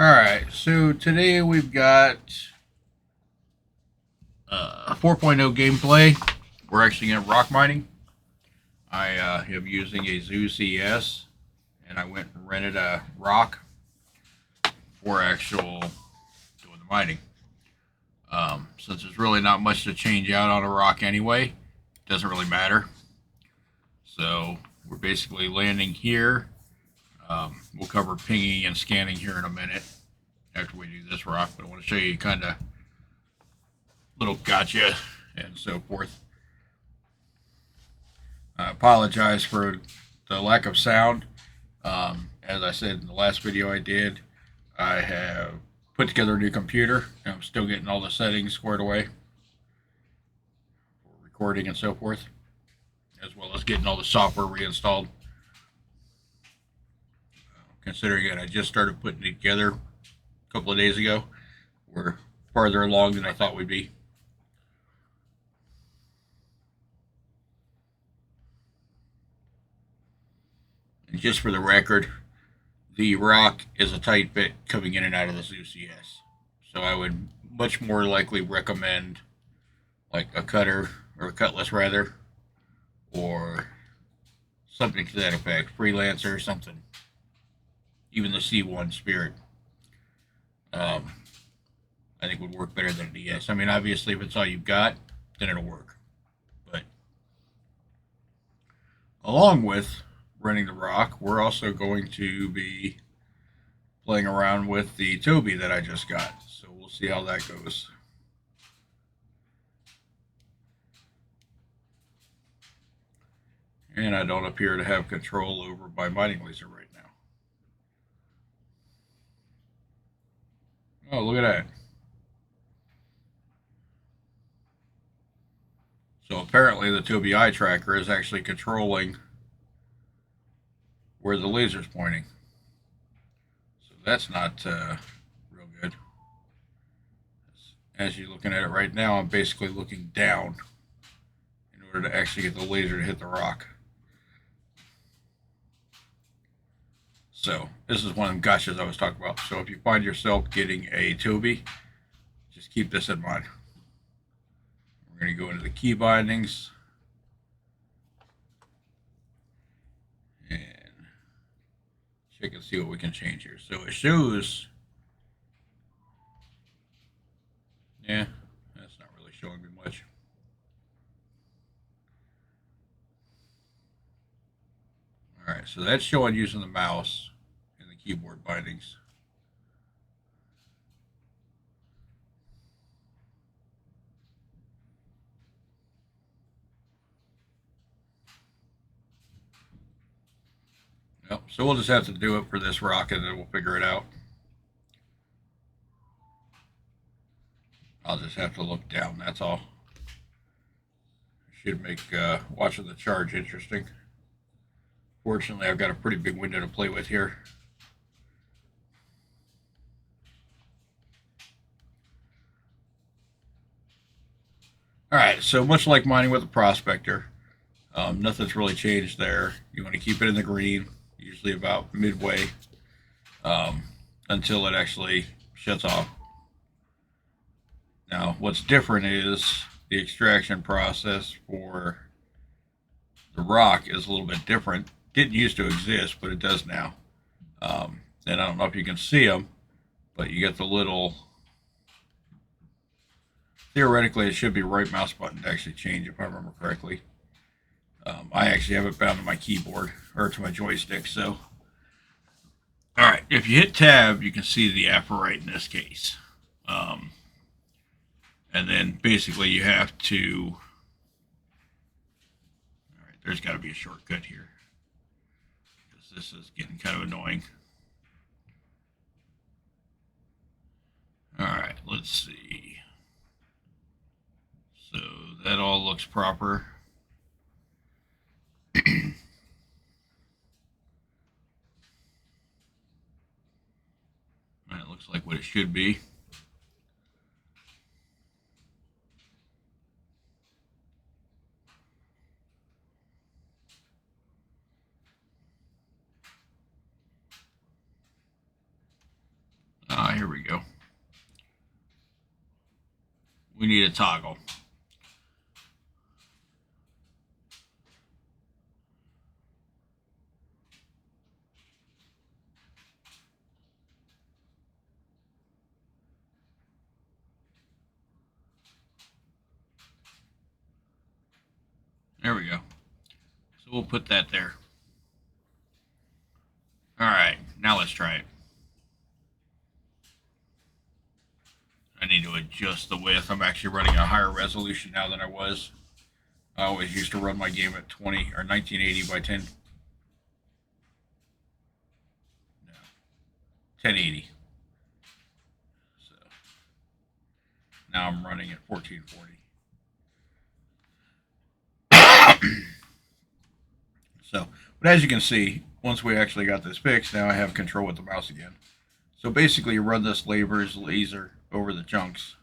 Alright, so today we've got 4.0 gameplay. We're actually in rock mining. I am using a Zoo CS, and I went and rented a rock for actual doing the mining. Since there's really not much to change out on a rock anyway, it doesn't really matter. So we're basically landing here. We'll cover pinging and scanning here in a minute after we do this rock, but I want to show you kind of little gotcha and so forth. I apologize for the lack of sound. As I said in the last video I did, I have put together a new computer, and I'm still getting all the settings squared away for recording and so forth, as well as getting all the software reinstalled. Considering that I just started putting it together a couple of days ago, we're farther along than I thought we'd be. And just for the record, the rock is a tight fit coming in and out of the Zoo CS. So I would much more likely recommend like a cutter, or a cutlass rather, or something to that effect, freelancer or something. Even the C1 Spirit, I think would work better than an ES. I mean, obviously, if it's all you've got, then it'll work. But along with running the rock, we're also going to be playing around with the Toby that I just got. So we'll see how that goes. And I don't appear to have control over my mining laser right now. Oh, look at that. So apparently the Toby eye tracker is actually controlling where the laser's pointing. So that's not real good. As you're looking at it right now, I'm basically looking down in order to actually get the laser to hit the rock. So this is one of them gotchas I was talking about. So if you find yourself getting a Toby, just keep this in mind. We're going to go into the key bindings and check and see what we can change here. So it shows, yeah, that's not really showing me much. All right, so that's showing using the mouse and the keyboard bindings. Yep, so we'll just have to do it for this rock and then we'll figure it out. I'll just have to look down, that's all. Should make watching the charge interesting. Fortunately, I've got a pretty big window to play with here. Alright, so much like mining with a prospector, nothing's really changed there. You want to keep it in the green, usually about midway, until it actually shuts off. Now, what's different is the extraction process for the rock is a little bit different. Didn't used to exist, but it does now. And I don't know if you can see them, but you get the little, theoretically it should be right mouse button to actually change if I remember correctly. I actually have it bound to my keyboard, or to my joystick, so. Alright, if you hit tab, you can see the apparate in this case. And then basically you have to, alright, there's got to be a shortcut here, because this is getting kind of annoying. Alright, let's see. So that all looks proper. That looks like what it should be. Here we go. We need a toggle. There we go. So we'll put that there. Alright, now let's try it. I need to adjust the width. I'm actually running a higher resolution now than I was. I always used to run my game at 20 or 1980 by 10. No, 1080. So now I'm running at 1440. So, but as you can see, once we actually got this fixed, now I have control with the mouse again. So basically, you run this laser over the chunks,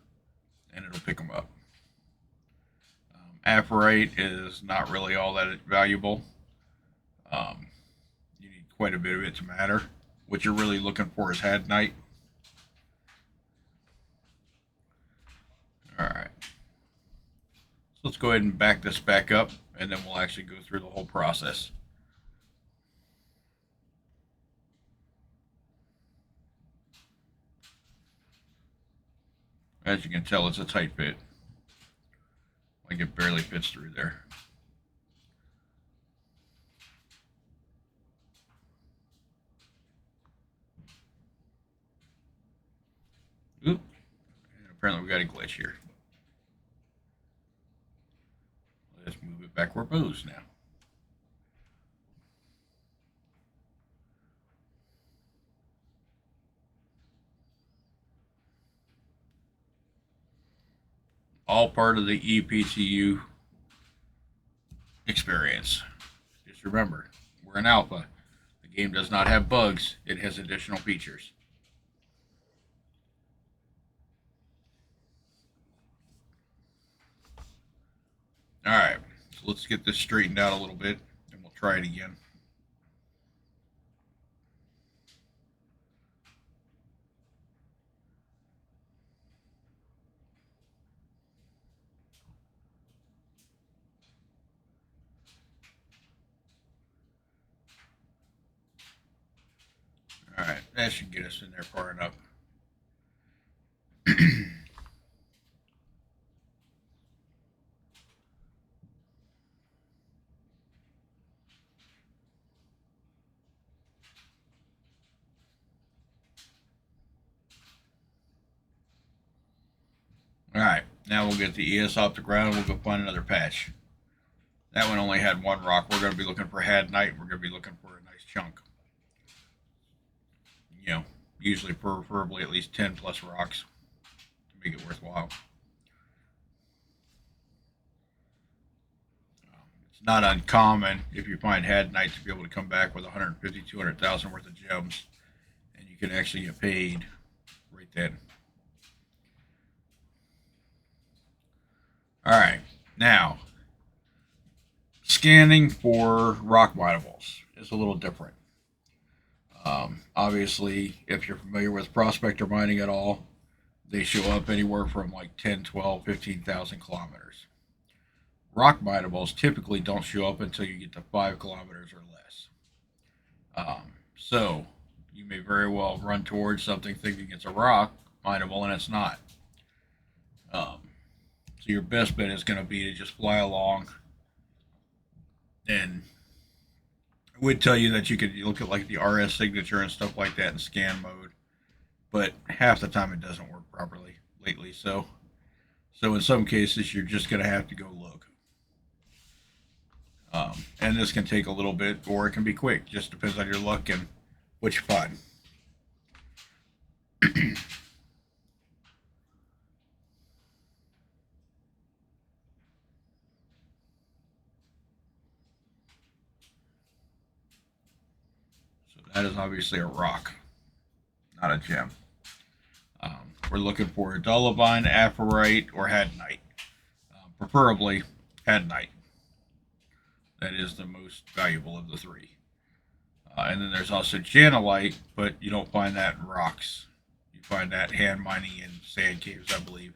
and it'll pick them up. Apparate is not really all that valuable. You need quite a bit of it to matter. What you're really looking for is hadnite. Alright. So let's go ahead and back this back up, and then we'll actually go through the whole process. As you can tell, it's a tight fit. Like it barely fits through there. Oop. And apparently we got a glitch here. Let's move it back where it goes now. All part of the EPTU experience. Just remember, we're in alpha. The game does not have bugs. It has additional features. Alright, so let's get this straightened out a little bit, and we'll try it again. Alright, that should get us in there far enough. Alright, now we'll get the ES off the ground. We'll go find another patch. That one only had one rock. We're going to be looking for hadnite. We're going to be looking for a nice chunk. You know, usually preferably at least 10 plus rocks to make it worthwhile. It's not uncommon if you find hadnite to be able to come back with 150, 200,000 worth of gems, and you can actually get paid right then. Alright, now, scanning for rock minables is a little different. Obviously, if you're familiar with prospector mining at all, they show up anywhere from like 10, 12, 15,000 kilometers. Rock minables typically don't show up until you get to 5 kilometers or less. So, you may very well run towards something thinking it's a rock mineable, and it's not. So your best bet is going to be to just fly along. And I would tell you that you could look at like the RS signature and stuff like that in scan mode, but half the time it doesn't work properly lately. So in some cases you're just going to have to go look. And this can take a little bit, or it can be quick. Just depends on your luck and what you find. That is obviously a rock, not a gem. We're looking for a dolomite, apparite, or hadnite. Preferably hadnite. That is the most valuable of the three. And then there's also janolite, but you don't find that in rocks. You find that hand mining in sand caves, I believe,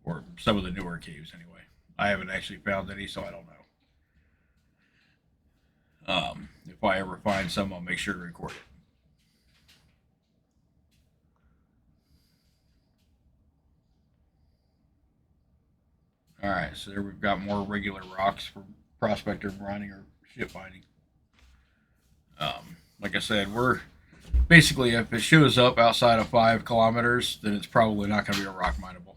or some of the newer caves anyway. I haven't actually found any, so I don't know. If I ever find some, I'll make sure to record it. All right, so there we've got more regular rocks for prospector mining or ship mining. Like I said, we're basically, if it shows up outside of 5 kilometers, then it's probably not going to be a rock mineable.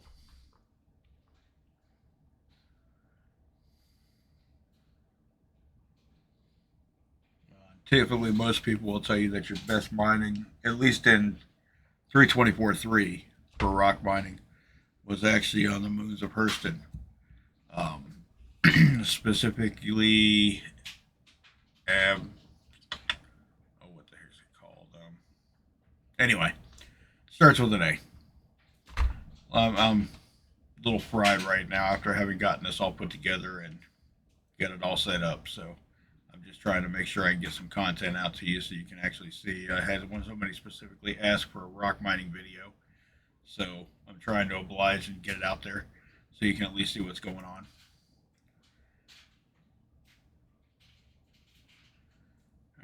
Typically, most people will tell you that your best mining, at least in 324.3 for rock mining, was actually on the moons of Hurston. Specifically, what the heck is it called? Anyway, starts with an A. I'm a little fried right now after having gotten this all put together and get it all set up. So I'm just trying to make sure I can get some content out to you so you can actually see. I had somebody specifically ask for a rock mining video, so I'm trying to oblige and get it out there so you can at least see what's going on.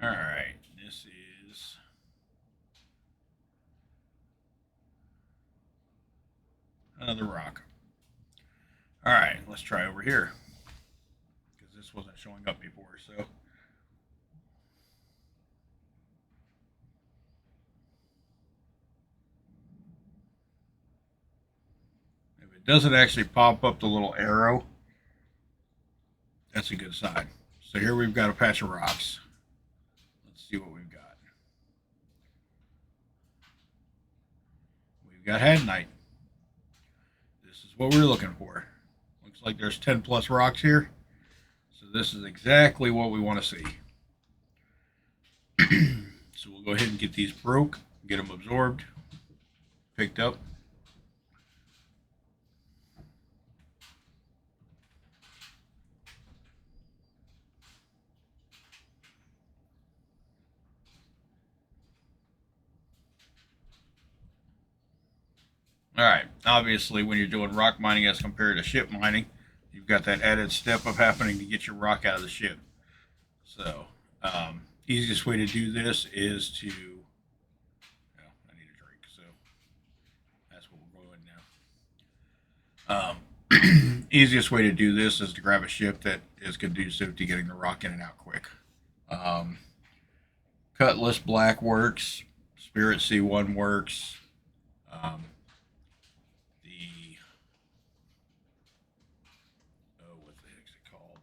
All right, this is another rock. All right, let's try over here because this wasn't showing up before. So if it doesn't actually pop up the little arrow, that's a good sign. So here we've got a patch of rocks. Let's see what we've got. We've got hadonite. This is what we're looking for. Looks like there's 10 plus rocks here. So this is exactly what we want to see. So we'll go ahead and get these broke, get them absorbed, picked up. All right, obviously when you're doing rock mining as compared to ship mining, you've got that added step of having to get your rock out of the ship. So easiest way to do this is to, well, I need a drink, so that's what we're going now. Easiest way to do this is to grab a ship that is conducive to getting the rock in and out quick. Cutlass Black works, Spirit C1 works. What the heck's it called?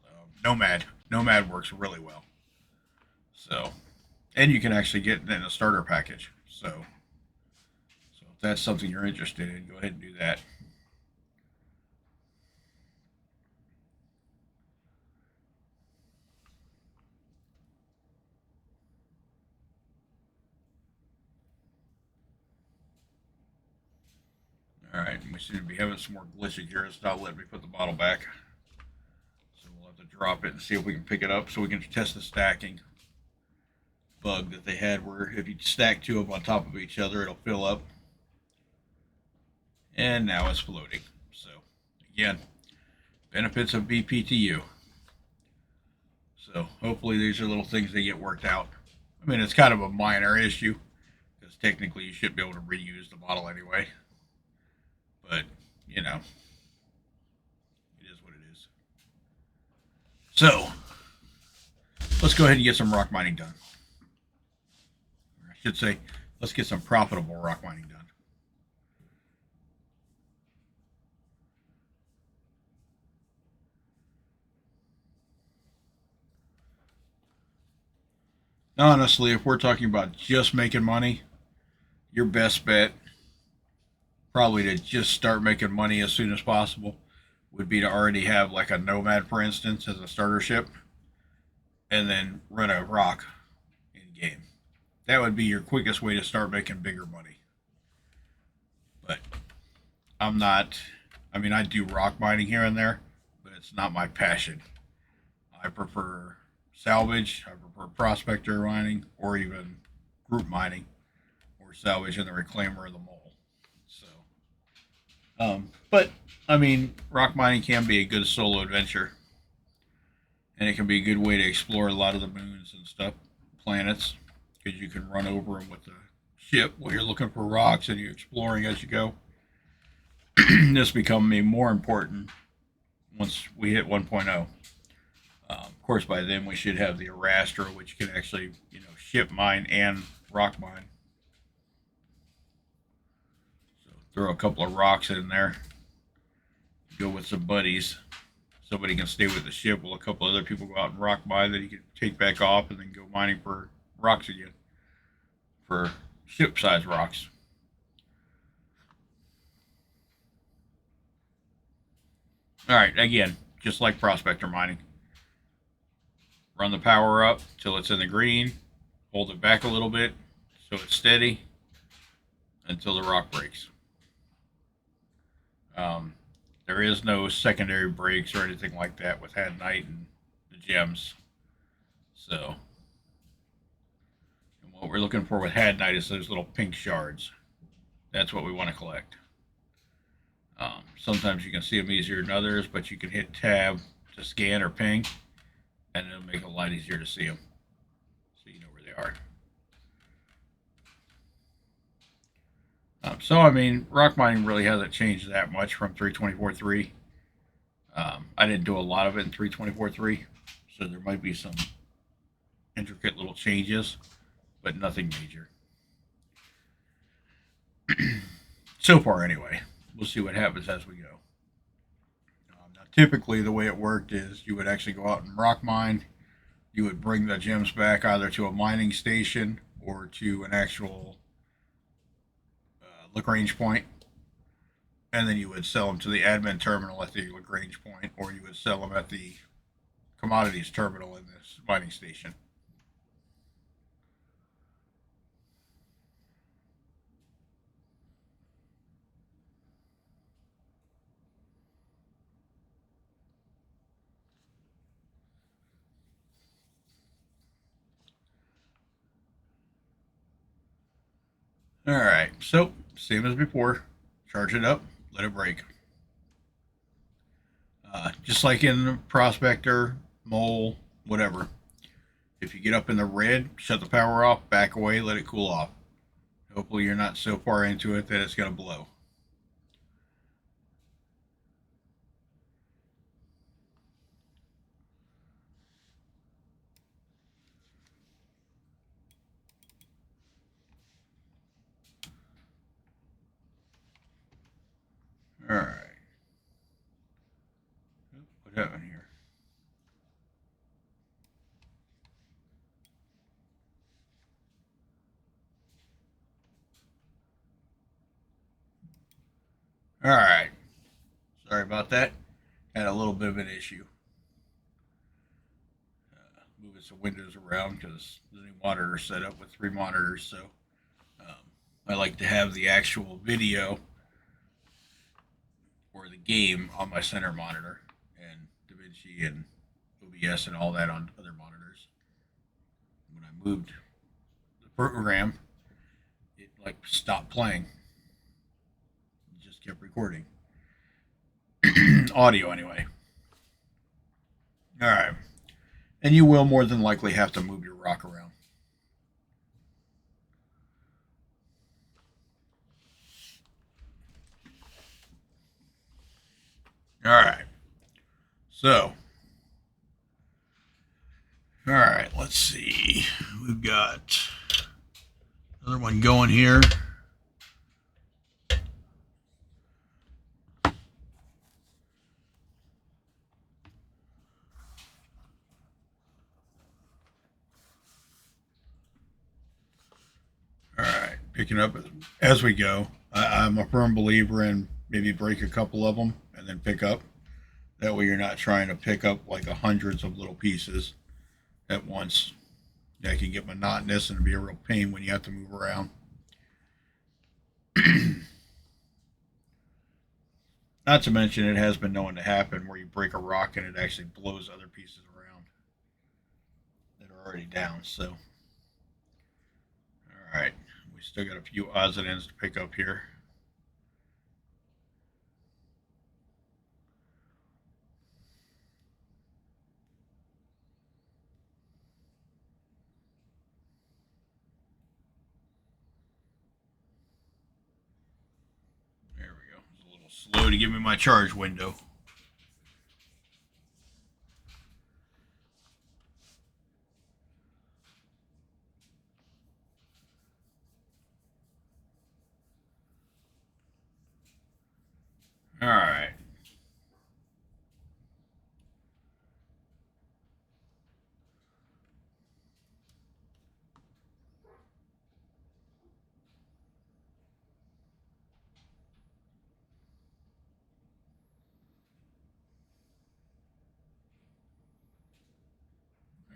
Nomad works really well. So, and you can actually get it in a starter package. So if that's something you're interested in, go ahead and do that. All right, we seem to be having some more glitching here. It's not letting me put the bottle back. So we'll have to drop it and see if we can pick it up so we can test the stacking bug that they had where if you stack 2 of them on top of each other, it'll fill up. And now it's floating. So again, benefits of EPTU. So hopefully these are little things that get worked out. I mean, it's kind of a minor issue because technically you should be able to reuse the bottle anyway. But, you know, it is what it is. So, let's go ahead and get some rock mining done. Or I should say, let's get some profitable rock mining done. Honestly, if we're talking about just making money, your best bet probably to just start making money as soon as possible would be to already have like a Nomad, for instance, as a starter ship, and then run a rock in game. That would be your quickest way to start making bigger money. But I'm not, I mean, I do rock mining here and there, but it's not my passion. I prefer salvage, I prefer prospector mining, or even group mining, or we're salvaging the reclaimer of the mole. So, but I mean, rock mining can be a good solo adventure, and it can be a good way to explore a lot of the moons and stuff, planets, because you can run over them with the ship while you're looking for rocks and you're exploring as you go. This becoming more important once we hit 1.0. Of course, by then we should have the Arastra, which can actually, ship mine and rock mine. So throw a couple of rocks in there. Go with some buddies. Somebody can stay with the ship while a couple other people go out and rock mine. Then you can take back off and then go mining for rocks again, for ship-sized rocks. All right, again, just like prospector mining. Run the power up till it's in the green. Hold it back a little bit so it's steady until the rock breaks. There is no secondary breaks or anything like that with Hadnite and the gems. So, and what we're looking for with Hadnite is those little pink shards. That's what we want to collect. Sometimes you can see them easier than others, but you can hit tab to scan or ping, and it'll make it a lot easier to see them, so you know where they are. So, I mean, rock mining really hasn't changed that much from 3.24.3. I didn't do a lot of it in 3.24.3, so there might be some intricate little changes, but nothing major. So far, anyway. We'll see what happens as we go. Now, typically, the way it worked is you would actually go out and rock mine. You would bring the gems back either to a mining station or to an actual Lagrange point, and then you would sell them to the admin terminal at the Lagrange point, or you would sell them at the commodities terminal in this mining station. All right, so same as before, charge it up, let it break. Just like in Prospector, Mole, whatever. If you get up in the red, shut the power off, back away, let it cool off. Hopefully you're not so far into it that it's going to blow. All right. What happened here? All right. Sorry about that. Had a little bit of an issue. Moving some windows around because the new monitor set up with 3 monitors. So I like to have the actual video or the game on my center monitor, and DaVinci and OBS and all that on other monitors. When I moved the program, it like stopped playing. It just kept recording. Audio anyway. All right. And you will more than likely have to move your rock around. All right. So, all right, let's see. We've got another one going here. All right, picking up as we go. I'm a firm believer in maybe break a couple of them and then pick up. That way you're not trying to pick up like hundreds of little pieces at once. That can get monotonous and be a real pain when you have to move around. Not to mention, it has been known to happen where you break a rock and it actually blows other pieces around that are already down. So, all right, We still got a few odds and ends to pick up here. There we go. It's a little slow to give me my charge window. All right.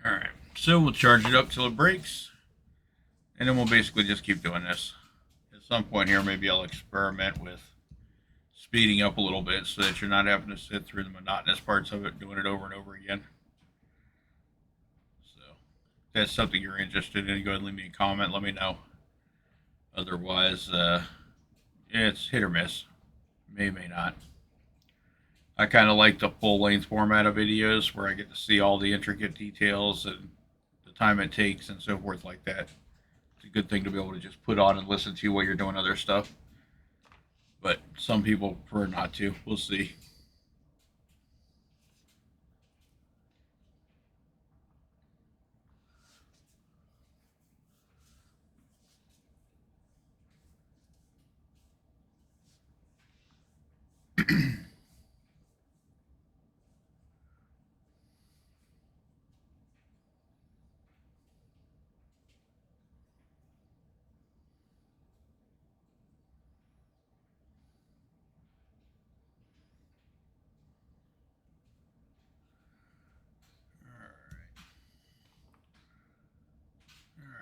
All right. So we'll charge it up till it breaks, and then we'll basically just keep doing this. At some point here, maybe I'll experiment with speeding up a little bit so that you're not having to sit through the monotonous parts of it, doing it over and over again. So if that's something you're interested in, go ahead and leave me a comment. Let me know. Otherwise, it's hit or miss. May not. I kind of like the full length format of videos where I get to see all the intricate details and the time it takes and so forth like that. It's a good thing to be able to just put on and listen to while you're doing other stuff. But some people prefer not to. We'll see.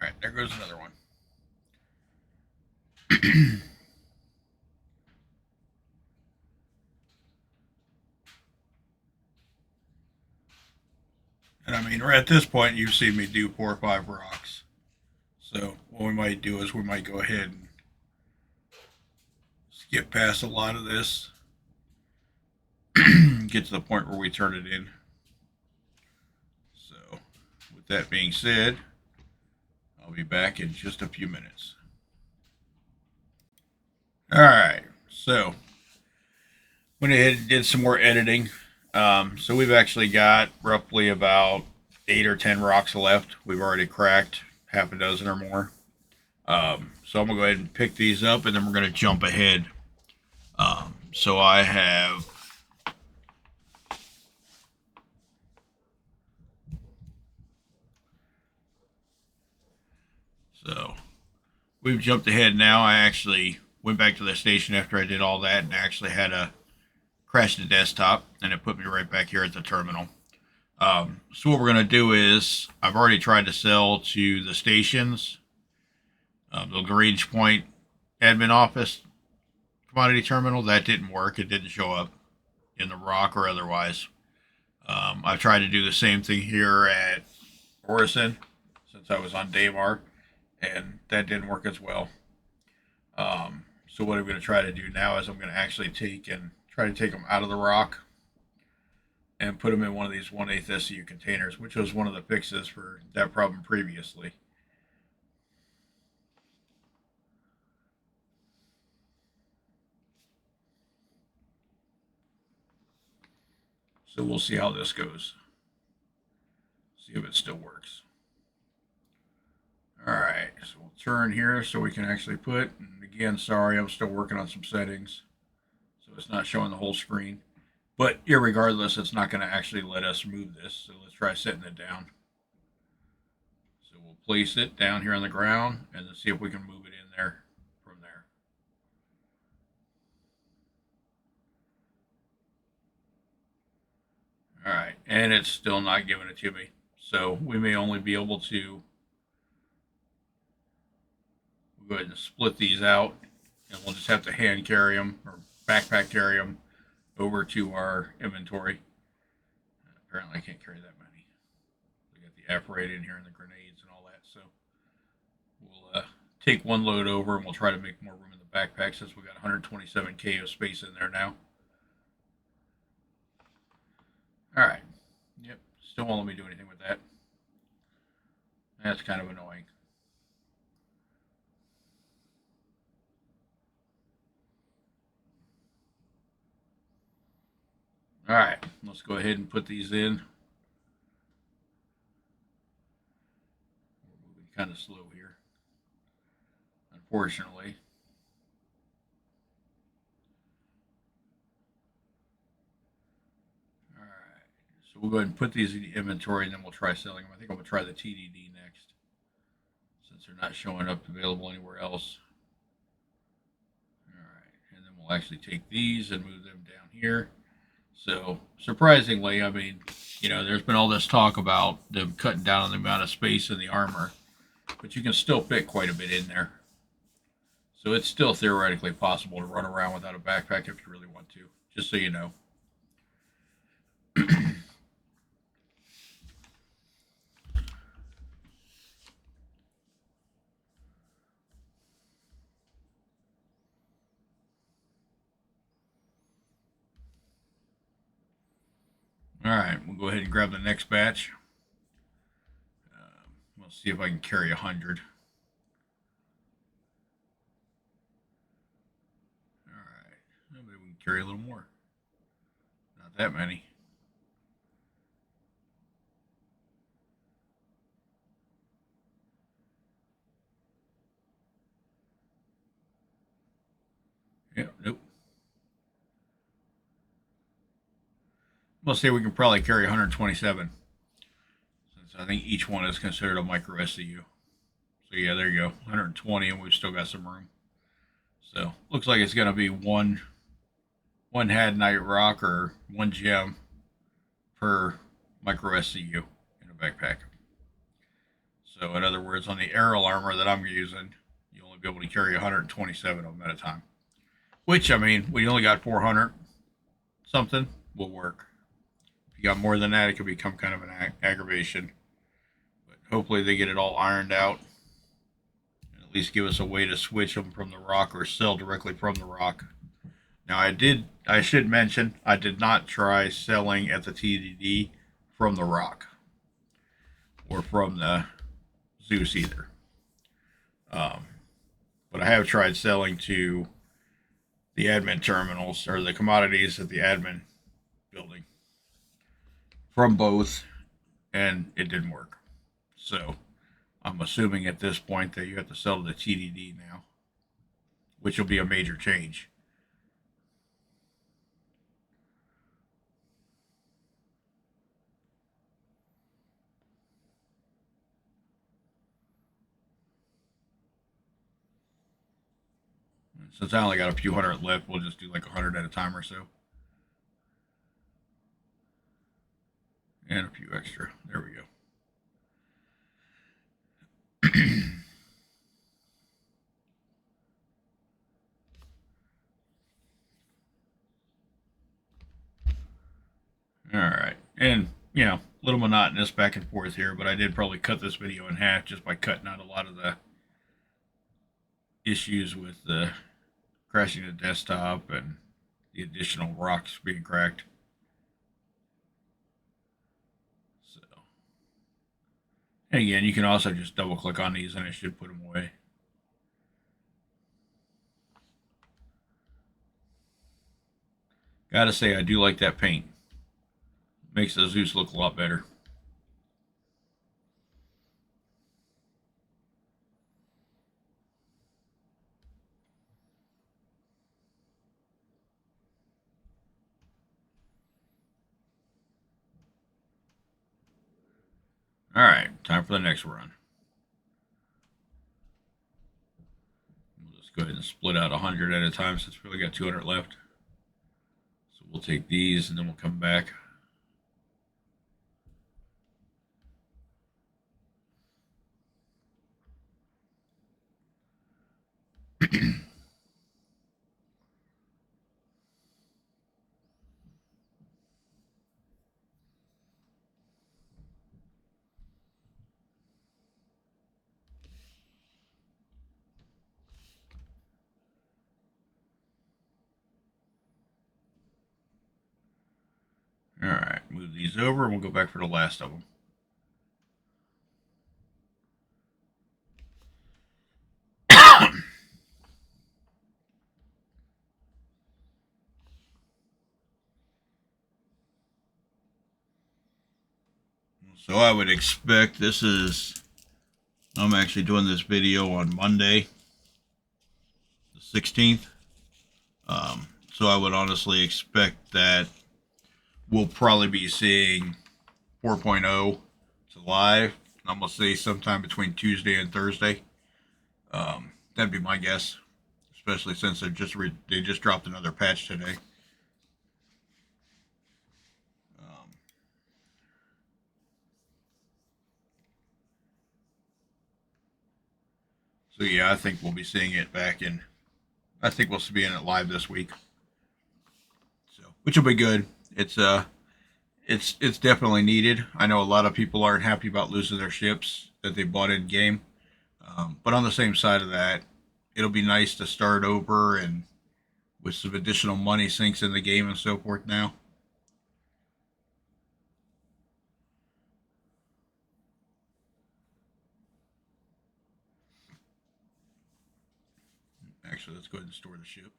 All right, there goes another one. And I mean, right at this point, you've seen me do 4 or 5 rocks. So what we might do is we might go ahead and skip past a lot of this, get to the point where we turn it in. So with that being said, I'll be back in just a few minutes. All right, so went ahead and did some more editing. So we've actually got roughly about 8 or 10 rocks left. We've already cracked half a dozen or more. So I'm gonna go ahead and pick these up, and then we're gonna jump ahead. So I have so we've jumped ahead now. I actually went back to the station after I did all that, and actually had a crash the desktop, and it put me right back here at the terminal. So what we're gonna do is I've already tried to sell to the stations, the Grange Point admin office commodity terminal. That didn't work. It didn't show up in the rock or otherwise. I've tried to do the same thing here at Orison since I was on Daymar, and that didn't work as well. So what I'm going to try to do now is I'm going to actually try to take them out of the rock and put them in one of these 1/8 SCU containers, which was one of the fixes for that problem previously. So we'll see how this goes. See if it still works. All right, so we'll turn here so we can actually put, and again, sorry, I'm still working on some settings, so it's not showing the whole screen. But irregardless, it's not going to actually let us move this, so let's try setting it down. So we'll place it down here on the ground, and then see if we can move it in there from there. All right, and it's still not giving it to me. So we may only be able to go ahead and split these out, and we'll just have to hand carry them or backpack carry them over to our inventory. Apparently, I can't carry that many. We got the F-rate in here and the grenades and all that, so we'll take one load over and we'll try to make more room in the backpack since we got 127K of space in there now. All right. Yep. Still won't let me do anything with that. That's kind of annoying. All right. Let's go ahead and put these in. We're moving kind of slow here, unfortunately. All right. So we'll go ahead and put these in the inventory and then we'll try selling them. I think I'm going to try the TDD next since they're not showing up available anywhere else. All right. And then we'll actually take these and move them down here. So surprisingly, I mean, you know, there's been all this talk about them cutting down on the amount of space in the armor, but you can still fit quite a bit in there. So it's still theoretically possible to run around without a backpack if you really want to, just so you know. All right, we'll go ahead and grab the next batch. We'll see if I can carry 100. All right, maybe we can carry a little more. Not that many. Yeah, nope. We'll say we can probably carry 127. Since I think each one is considered a micro SCU. So yeah, there you go. 120 and we've still got some room. So looks like it's gonna be one Hadnite rock or one gem per micro SCU in a backpack. So in other words, on the aerial armor that I'm using, you'll only be able to carry 127 of them at a time. Which, I mean, we only got 400 something, will work. If you got more than that, it could become kind of an aggravation. But hopefully they get it all ironed out. And at least give us a way to switch them from the rock or sell directly from the rock. Now I should mention, I did not try selling at the TDD from the rock. Or from the Zeus either. But I have tried selling to the admin terminals or the commodities at the admin building from both, and it didn't work. So I'm assuming at this point that you have to sell to the TDD now, which will be a major change. Since I only got a few hundred left, we'll just do like 100 at a time or so. And a few extra. There we go. All right. And, you know, a little monotonous back and forth here, but I did probably cut this video in half just by cutting out a lot of the issues with the crashing the desktop and the additional rocks being cracked. So, and again, you can also just double click on these and it should put them away. Gotta say, I do like that paint. Makes the Zeus look a lot better. All right, time for the next run. We'll just go ahead and split out 100 at a time since we only got 200 left. So we'll take these and then we'll come back. move these over and we'll go back for the last of them. So I would expect I'm actually doing this video on Monday, the 16th. So I would honestly expect that we'll probably be seeing 4.0 to live. I'm going to say sometime between Tuesday and Thursday. That'd be my guess, especially since they just dropped another patch today. So yeah, I think we'll be seeing it I think we'll be in it live this week. So, which will be good. It's definitely needed. I know a lot of people aren't happy about losing their ships that they bought in game, but on the same side of that, it'll be nice to start over and with some additional money sinks in the game and so forth now. Actually, let's go ahead and store the ship.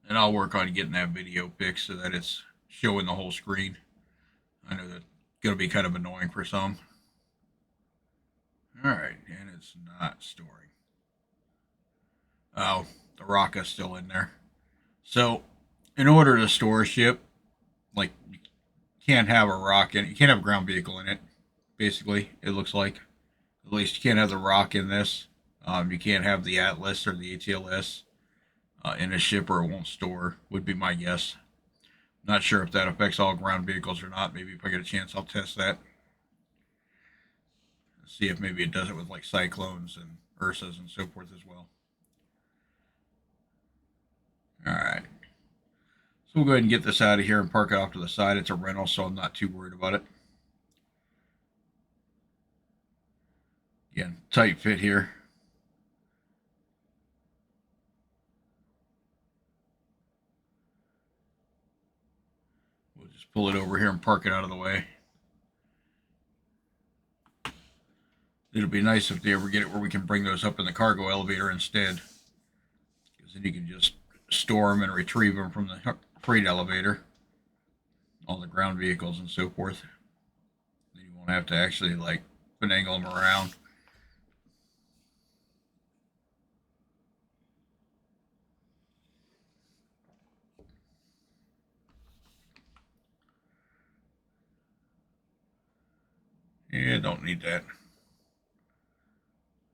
And I'll work on getting that video fixed so that it's showing the whole screen. I know that's going to be kind of annoying for some. Alright, and it's not storing. Oh, the rock is still in there. So, in order to store a ship, like, you can't have a rock in it. You can't have a ground vehicle in it, basically, it looks like. At least you can't have the rock in this. You can't have the Atlas or the ATLS in a ship or it won't store, would be my guess. Not sure if that affects all ground vehicles or not. Maybe if I get a chance, I'll test that. See if maybe it does it with like Cyclones and Ursas and so forth as well. Alright. So we'll go ahead and get this out of here and park it off to the side. It's a rental, so I'm not too worried about it. Again, tight fit here. We'll just pull it over here and park it out of the way. It'll be nice if they ever get it where we can bring those up in the cargo elevator instead. Because then you can just store them and retrieve them from the freight elevator. All the ground vehicles and so forth. Then you won't have to actually like finagle them around. Yeah, don't need that.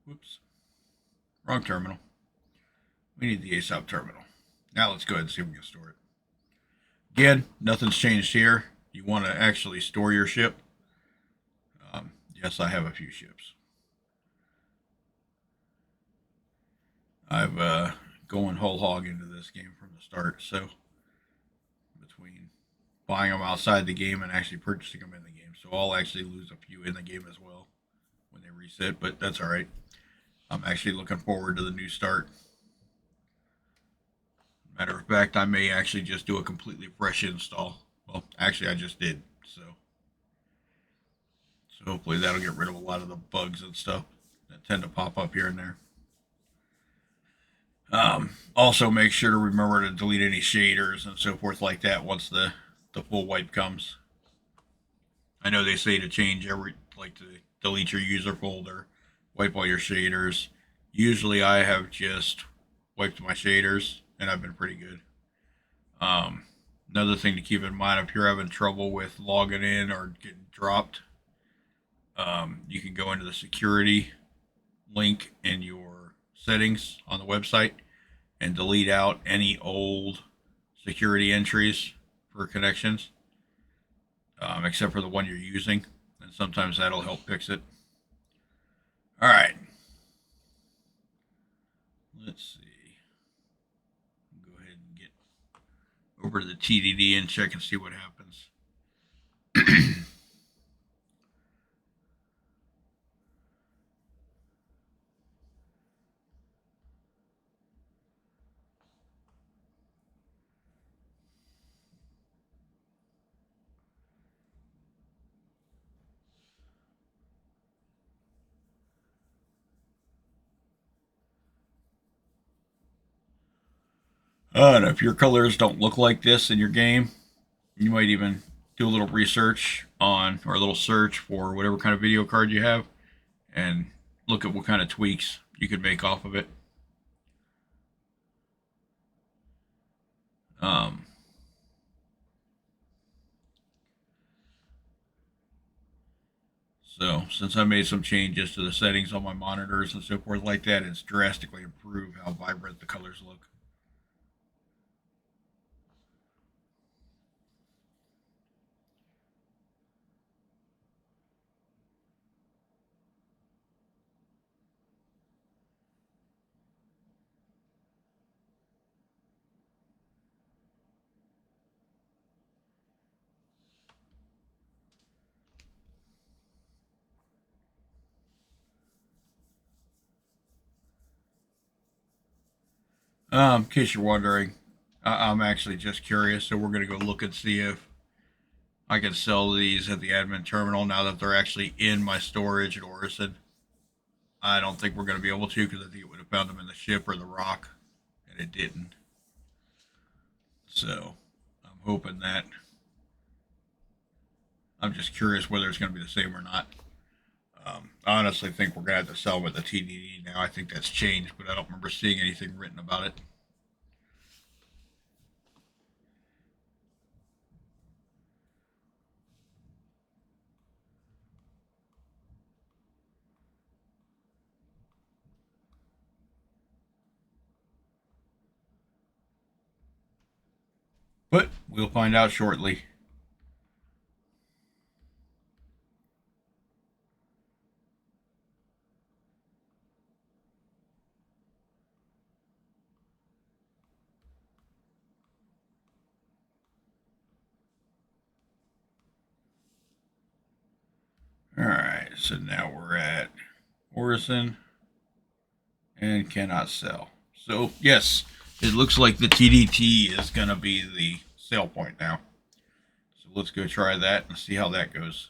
Whoops. Wrong terminal. We need the ASOP terminal. Now let's go ahead and see if we can store it. Again, nothing's changed here. You want to actually store your ship. Yes, I have a few ships. I've going whole hog into this game from the start. So between buying them outside the game and actually purchasing them in the game. So I'll actually lose a few in the game as well when they reset, but that's all right. I'm actually looking forward to the new start. Matter of fact, I may actually just do a completely fresh install. Well, actually, I just did. So hopefully that'll get rid of a lot of the bugs and stuff that tend to pop up here and there. Also, make sure to remember to delete any shaders and so forth like that once the full wipe comes. I know they say to change to delete your user folder, wipe all your shaders. Usually I have just wiped my shaders and I've been pretty good. Another thing to keep in mind if you're having trouble with logging in or getting dropped, you can go into the security link in your settings on the website and delete out any old security entries for connections, except for the one you're using, and sometimes that'll help fix it. All right, let's see. Go ahead and get over to the TDD and check and see what happens. And if your colors don't look like this in your game, you might even do a little research on, or a little search for whatever kind of video card you have, and look at what kind of tweaks you could make off of it. Um, so since I made some changes to the settings on my monitors and so forth like that, it's drastically improved how vibrant the colors look. In case you're wondering, I'm actually just curious, so we're going to go look and see if I can sell these at the admin terminal now that they're actually in my storage at Orison. I don't think we're going to be able to because I think it would have found them in the ship or the rock, and it didn't. So I'm hoping that. I'm just curious whether it's going to be the same or not. I honestly think we're going to have to sell with the TDD now. I think that's changed, but I don't remember seeing anything written about it. But we'll find out shortly. All right, so now we're at Orison and cannot sell. So, yes, it looks like the TDT is going to be the sale point now. So, let's go try that and see how that goes.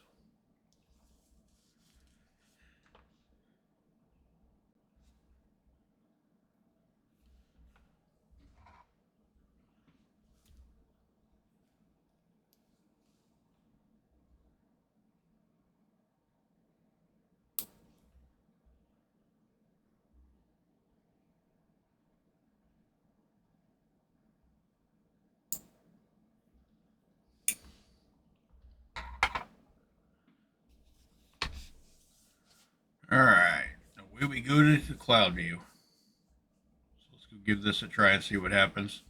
All right, away we go to the cloud view. So, let's go give this a try and see what happens.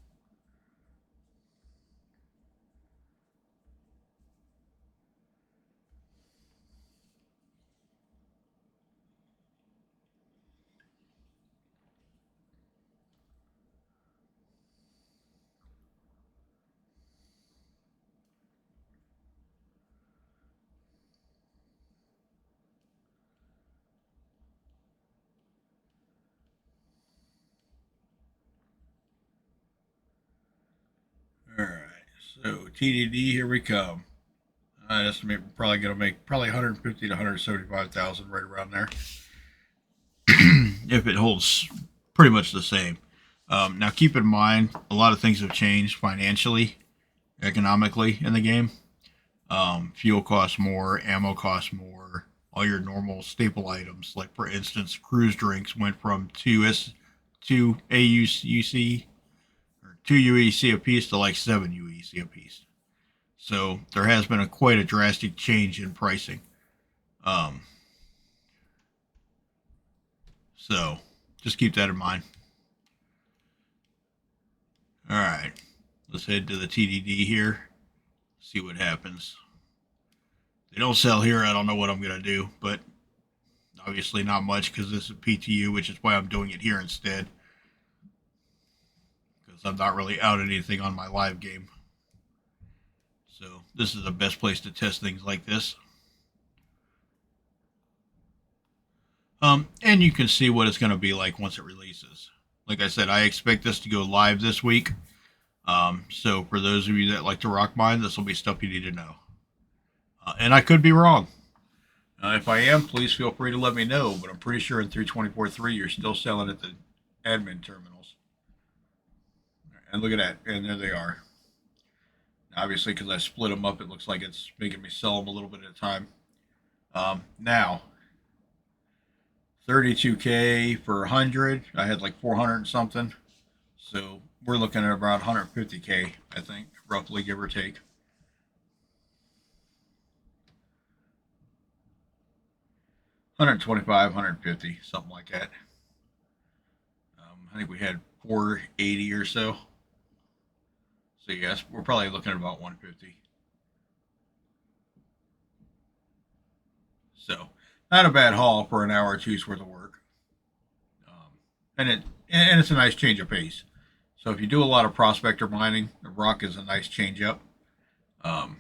All right, so TDD, here we come. I estimate we're probably going to make probably 150 to 175,000 right around there. If it holds pretty much the same. Now, keep in mind, a lot of things have changed financially, economically in the game. Fuel costs more, ammo costs more. All your normal staple items, like for instance, cruise drinks went from two AUC or 2 UEC a piece to like 7 UEC a piece. So there has been quite a drastic change in pricing. Um, so just keep that in mind. All right, let's head to the TDD here. See what happens. They don't sell here. I don't know what I'm gonna do, but obviously not much because this is PTU, which is why I'm doing it here instead. Because I'm not really out anything on my live game. So this is the best place to test things like this. And you can see what it's going to be like once it releases. Like I said, I expect this to go live this week. So for those of you that like to rock mine, this will be stuff you need to know. And I could be wrong. If I am, please feel free to let me know. But I'm pretty sure in 324.3 you're still selling at the admin terminals. And look at that. And there they are. Obviously, because I split them up, it looks like it's making me sell them a little bit at a time. Now, 32K for 100. I had like 400 and something. So we're looking at about 150K, I think, roughly, give or take. $125, 150, something like that. I think we had 480 or so. So yes, we're probably looking at about 150. So not a bad haul for an hour or two's worth of work. And it's a nice change of pace. So if you do a lot of prospector mining, the rock is a nice change up. Then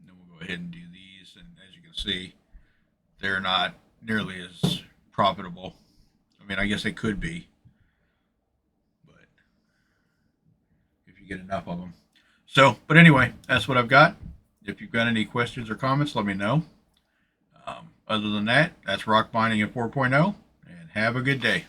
we'll go ahead and do these, and as you can see, they're not nearly as profitable. I mean, I guess they could be, but if you get enough of them. So, but anyway, that's what I've got. If you've got any questions or comments, let me know. Other than that, that's rock mining at 4.0, and have a good day.